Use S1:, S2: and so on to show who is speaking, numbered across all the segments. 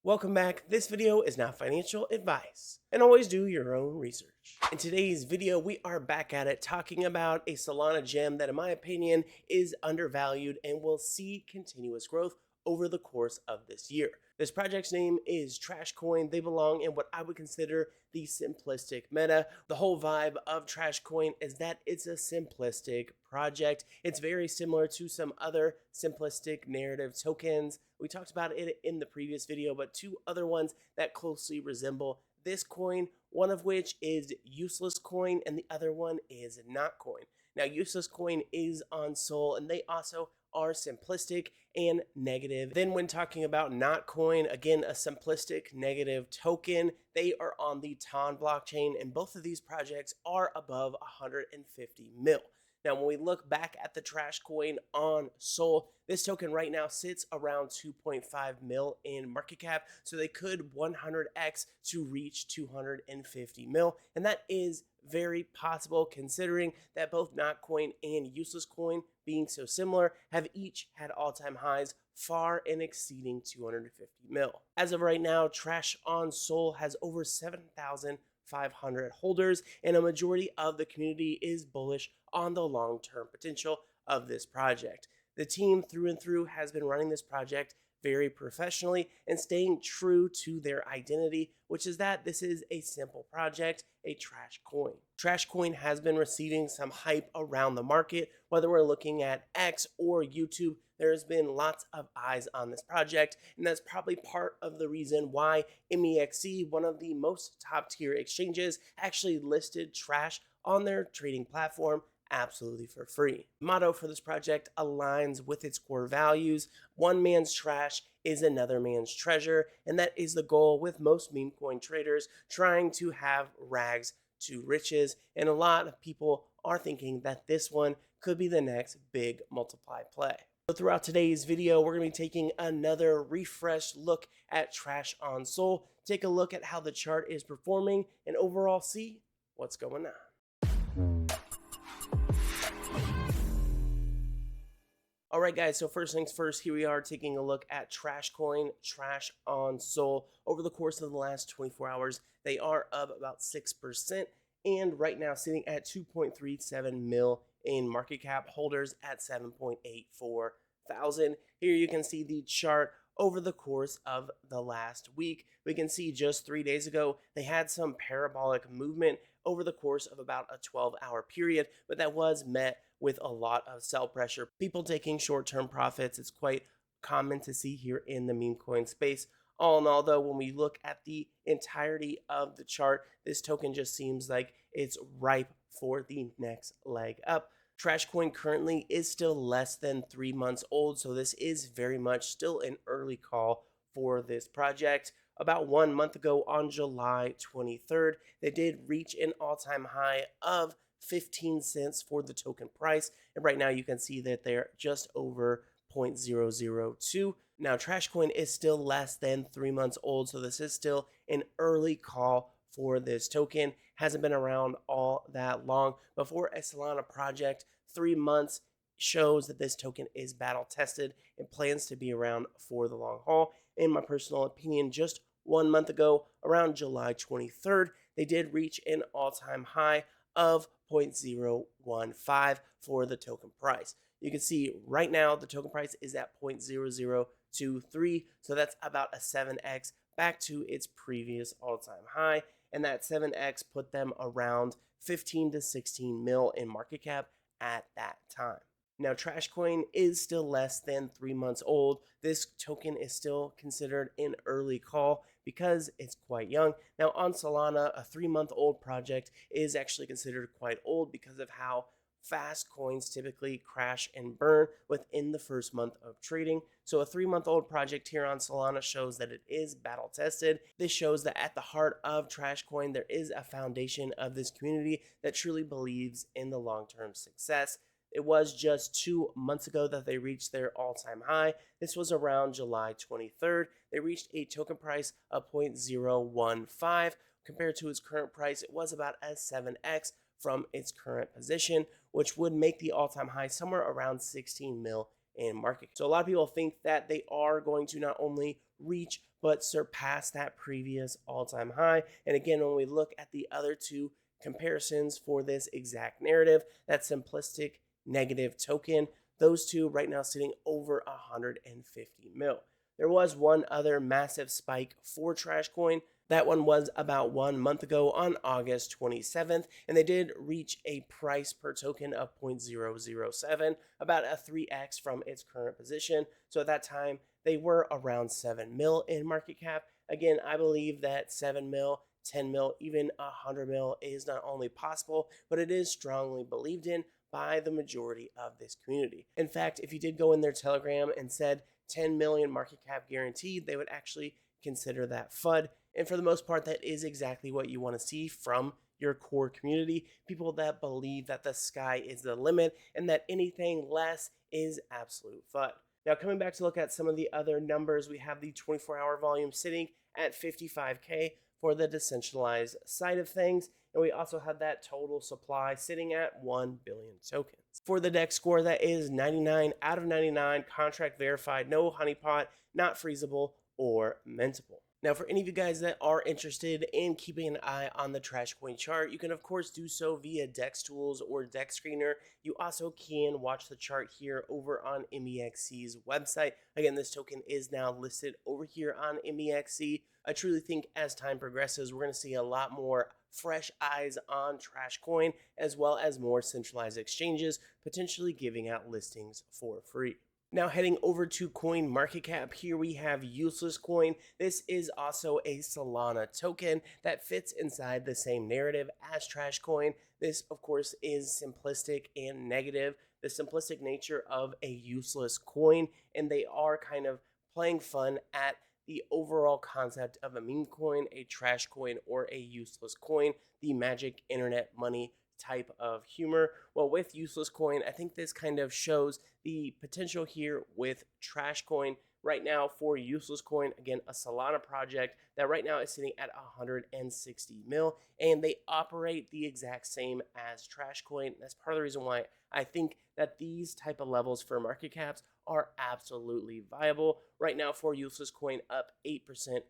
S1: Welcome back. This video is not financial advice, and always do your own research. In today's video, we are back at it talking about a Solana gem that in my opinion is undervalued and will see continuous growth over the course of this year. This project's name is TrashCoin. They belong in what I would consider the simplistic meta. The whole vibe of TrashCoin is that it's a simplistic project. It's very similar to some other simplistic narrative tokens. We talked about it in the previous video, but two other ones that closely resemble this coin, one of which is Useless Coin and the other one is Not Coin. Now, Useless Coin is on Sol, and they also are simplistic and negative. Then when talking about Not Coin, again, a simplistic negative token, they are on the TON blockchain, and both of these projects are above 150 mil. Now, when we look back at the TrashCoin on Sol, this token right now sits around 2.5 mil in market cap, so they could 100x to reach 250 mil, and that is very possible considering that both Notcoin and Useless Coin, being so similar, have each had all-time highs far and exceeding 250 mil. As of right now, Trash on Sol has over 7,500 holders, and a majority of the community is bullish on the long-term potential of this project. The team through and through has been running this project very professionally and staying true to their identity, which is that this is a simple project, a trash coin. Trash coin has been receiving some hype around the market, whether we're looking at X or YouTube. There's been lots of eyes on this project, and that's probably part of the reason why MEXC, one of the most top tier exchanges, actually listed Trash on their trading platform absolutely for free. The motto for this project aligns with its core values. One man's trash is another man's treasure, and that is the goal with most meme coin traders trying to have rags to riches, and a lot of people are thinking that this one could be the next big multiply play. So throughout today's video, we're going to be taking another refreshed look at Trash on Sol, take a look at how the chart is performing, and overall see what's going on. All right, guys, so first things first, here we are taking a look at TrashCoin, Trash on Sol. Over the course of the last 24 hours, they are up about 6%, and right now sitting at 2.37 mil in market cap, holders at 7.84 thousand. Here you can see the chart over the course of the last week. We can see just 3 days ago, they had some parabolic movement over the course of about a 12-hour period, but that was met with a lot of sell pressure. People taking short-term profits. It's quite common to see here in the meme coin space. All in all, though, when we look at the entirety of the chart, this token just seems like it's ripe for the next leg up. TrashCoin currently is still less than 3 months old, so this is very much still an early call for this project. About 1 month ago on July 23rd, they did reach an all-time high of 15 cents for the token price, and right now you can see that they're just over 0.002. Now, TrashCoin is still less than 3 months old, so this is still an early call for this token. Hasn't been around all that long, but for a Solana project, 3 months shows that this token is battle tested and plans to be around for the long haul. In my personal opinion, just 1 month ago, around July 23rd, they did reach an all-time high of 0.015 for the token price. You can see right now the token price is at 0.0023, so that's about a 7x back to its previous all-time high, and that 7x put them around 15 to 16 mil in market cap at that time. Now, TrashCoin is still less than 3 months old. This token is still considered an early call because it's quite young. Now, on Solana, a 3-month-old project is actually considered quite old because of how fast coins typically crash and burn within the first month of trading. So a 3-month-old project here on Solana shows that it is battle tested. This shows that at the heart of TrashCoin, there is a foundation of this community that truly believes in the long-term success. It was just 2 months ago that they reached their all-time high. This was around July 23rd. They reached a token price of 0.015. Compared to its current price, it was about a 7x from its current position, which would make the all-time high somewhere around 16 mil in market. So a lot of people think that they are going to not only reach but surpassed that previous all-time high. And again, when we look at the other two comparisons for this exact narrative, that simplistic negative token, those two right now sitting over 150 mil. There was one other massive spike for TrashCoin. That one was about 1 month ago on August 27th, and they did reach a price per token of 0.007, about a 3x from its current position. So at that time, they were around 7 mil in market cap. Again, I believe that 7 mil, 10 mil, even 100 mil is not only possible, but it is strongly believed in by the majority of this community. In fact, if you did go in their Telegram and said 10 million market cap guaranteed, they would actually consider that FUD. And for the most part, that is exactly what you want to see from your core community. People that believe that the sky is the limit and that anything less is absolute FUD. Now, coming back to look at some of the other numbers, we have the 24-hour volume sitting at 55K for the decentralized side of things. And we also have that total supply sitting at 1 billion tokens. For the DEX score, that is 99 out of 99, contract verified, no honeypot, not freezable or mintable. Now, for any of you guys that are interested in keeping an eye on the TrashCoin chart, you can of course do so via DEX Tools or DEX Screener. You also can watch the chart here over on MEXC's website. Again, this token is now listed over here on MEXC. I truly think as time progresses, we're going to see a lot more fresh eyes on TrashCoin, as well as more centralized exchanges potentially giving out listings for free. Now heading over to coin market cap, here we have Useless Coin. This is also a Solana token that fits inside the same narrative as TrashCoin. This of course is simplistic and negative, the simplistic nature of a useless coin, and they are kind of playing fun at the overall concept of a meme coin, a trash coin, or a useless coin, the magic internet money type of humor. Well, with Useless Coin, I think this kind of shows the potential here with TrashCoin. Right now for Useless Coin, again, a Solana project that right now is sitting at 160 mil, and they operate the exact same as TrashCoin. That's part of the reason why I think that these type of levels for market caps are absolutely viable. Right now for Useless Coin, up 8%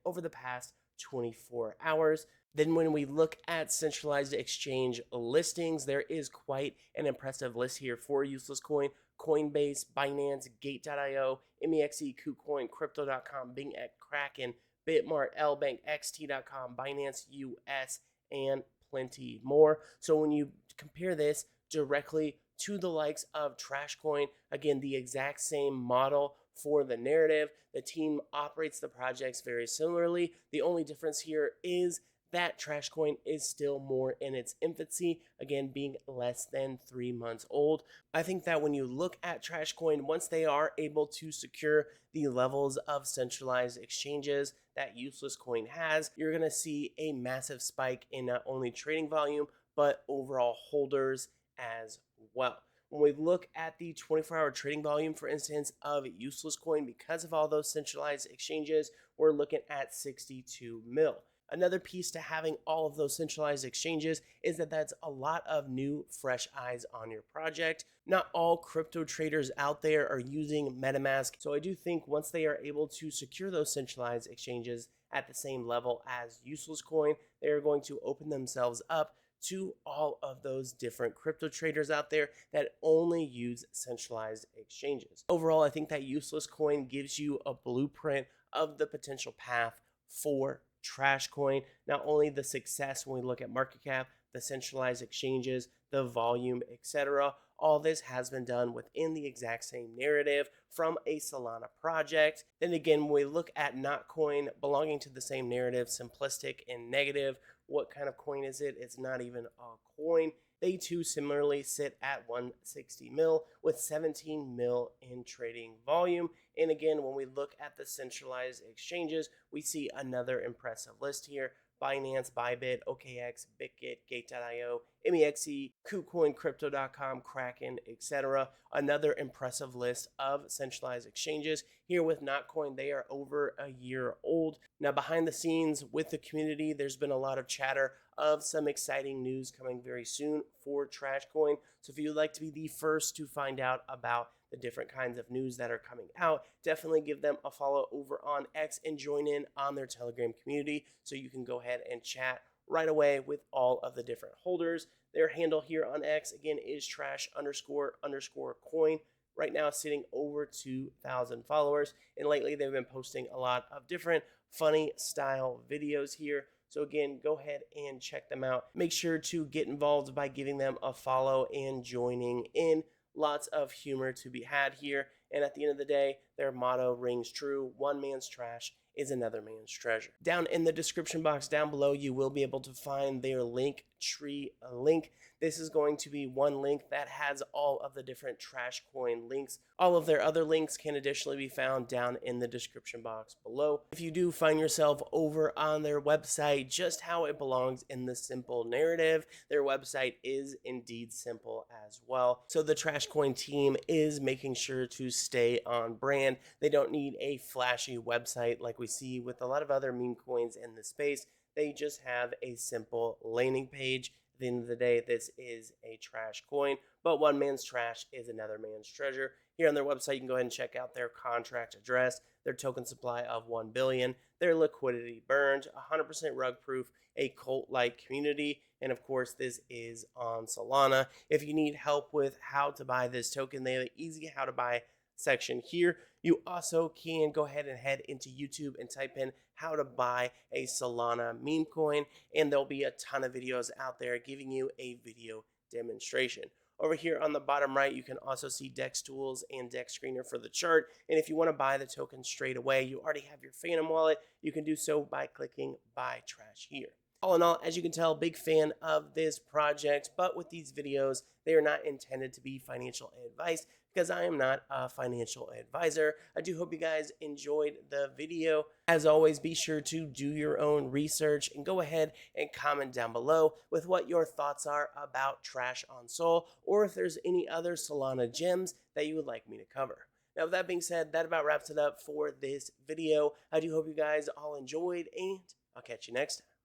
S1: over the past 24 hours. Then when we look at centralized exchange listings, there is quite an impressive list here for Useless Coin. Coinbase, Binance, Gate.io, MEXC, KuCoin, Crypto.com, BingX, Kraken, Bitmart, LBank, XT.com, Binance US, and plenty more. So when you compare this directly to the likes of TrashCoin, again, the exact same model for the narrative. The team operates the projects very similarly. The only difference here is that TrashCoin is still more in its infancy, again, being less than 3 months old. I think that when you look at TrashCoin, once they are able to secure the levels of centralized exchanges that Useless Coin has, you're going to see a massive spike in not only trading volume, but overall holders as well. When we look at the 24-hour trading volume, for instance, of Useless Coin, because of all those centralized exchanges, we're looking at 62 mil. Another piece to having all of those centralized exchanges is that that's a lot of new, fresh eyes on your project. Not all crypto traders out there are using MetaMask, so I do think once they are able to secure those centralized exchanges at the same level as Useless Coin, they are going to open themselves up to all of those different crypto traders out there that only use centralized exchanges. Overall, I think that Useless Coin gives you a blueprint of the potential path for TrashCoin. Not only the success when we look at market cap, the centralized exchanges, the volume, etc. All this has been done within the exact same narrative from a Solana project. Then again, when we look at Notcoin belonging to the same narrative, simplistic and negative, what kind of coin is it? It's not even a coin. They too similarly sit at 160 mil with 17 mil in trading volume. And again, when we look at the centralized exchanges, we see another impressive list here. Binance, Bybit, OKX, Bitget, Gate.io, MEXC, KuCoin, Crypto.com, Kraken, etc. Another impressive list of centralized exchanges. Here with Notcoin, they are over a year old. Now, behind the scenes with the community, there's been a lot of chatter of some exciting news coming very soon for TrashCoin. So if you would like to be the first to find out about the different kinds of news that are coming out, definitely give them a follow over on X and join in on their Telegram community so you can go ahead and chat right away with all of the different holders. Their handle here on X, again, is trash__coin. Right now, sitting over 2,000 followers. And lately, they've been posting a lot of different funny style videos here. So again, go ahead and check them out. Make sure to get involved by giving them a follow and joining in. Lots of humor to be had here. And at the end of the day, their motto rings true: one man's trash is another man's treasure. Down in the description box down below, you will be able to find their link tree link. This is going to be one link that has all of the different TrashCoin links. All of their other links can additionally be found down in the description box below. If you do find yourself over on their website, just how it belongs in the simple narrative, their website is indeed simple as well. So the TrashCoin team is making sure to stay on brand. They don't need a flashy website like we see with a lot of other meme coins in the space. They just have a simple landing page. At the end of the day, this is a trash coin, but one man's trash is another man's treasure. Here on their website, you can go ahead and check out their contract address, their token supply of 1 billion, their liquidity burned, 100% rug proof, a cult-like community, and of course, this is on Solana. If you need help with how to buy this token, they have an easy how to buy section here. You also can go ahead and head into YouTube and type in how to buy a Solana meme coin, and there'll be a ton of videos out there giving you a video demonstration. Over here on the bottom right, you can also see DEX tools and DEX screener for the chart. And if you want to buy the token straight away, you already have your Phantom wallet, you can do so by clicking buy trash here. All in all, as you can tell, big fan of this project, but with these videos, they are not intended to be financial advice because I am not a financial advisor. I do hope you guys enjoyed the video. As always, be sure to do your own research and go ahead and comment down below with what your thoughts are about Trash on Sol, or if there's any other Solana gems that you would like me to cover. Now, with that being said, that about wraps it up for this video. I do hope you guys all enjoyed, and I'll catch you next time.